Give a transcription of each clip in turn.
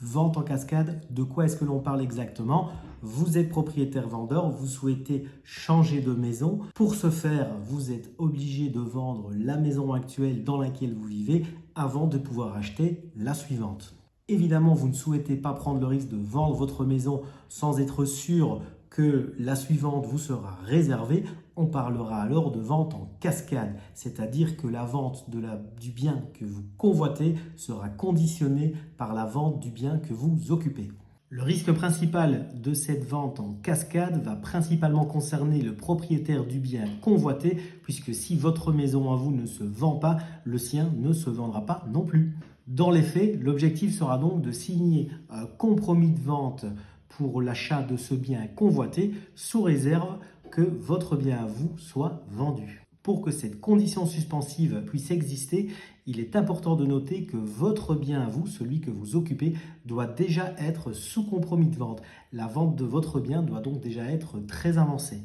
Vente en cascade, de quoi est-ce que l'on parle exactement? Vous êtes propriétaire-vendeur, vous souhaitez changer de maison. Pour ce faire, vous êtes obligé de vendre la maison actuelle dans laquelle vous vivez avant de pouvoir acheter la suivante. Évidemment, vous ne souhaitez pas prendre le risque de vendre votre maison sans être sûr que la suivante vous sera réservée. On parlera alors de vente en cascade, c'est-à-dire que la vente du bien que vous convoitez sera conditionnée par la vente du bien que vous occupez. Le risque principal de cette vente en cascade va principalement concerner le propriétaire du bien convoité, puisque si votre maison à vous ne se vend pas, le sien ne se vendra pas non plus. Dans les faits, l'objectif sera donc de signer un compromis de vente pour l'achat de ce bien convoité sous réserve que votre bien à vous soit vendu. Pour que cette condition suspensive puisse exister, il est important de noter que votre bien à vous, celui que vous occupez, doit déjà être sous compromis de vente. La vente de votre bien doit donc déjà être très avancée.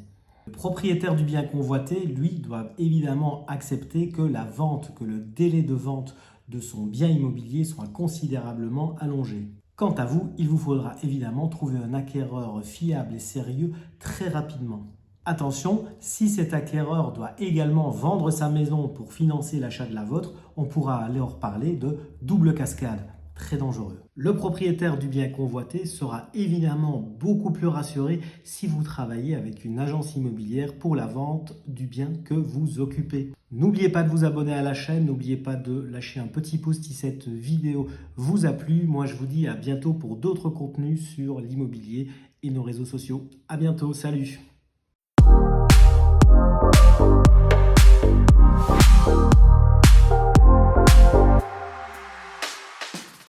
Le propriétaire du bien convoité, lui, doit évidemment accepter que le délai de vente de son bien immobilier soit considérablement allongé. Quant à vous, il vous faudra évidemment trouver un acquéreur fiable et sérieux très rapidement. Attention, si cet acquéreur doit également vendre sa maison pour financer l'achat de la vôtre, on pourra alors parler de double cascade. Très dangereux. Le propriétaire du bien convoité sera évidemment beaucoup plus rassuré si vous travaillez avec une agence immobilière pour la vente du bien que vous occupez. N'oubliez pas de vous abonner à la chaîne, n'oubliez pas de lâcher un petit pouce si cette vidéo vous a plu. Moi, je vous dis à bientôt pour d'autres contenus sur l'immobilier et nos réseaux sociaux. À bientôt, salut!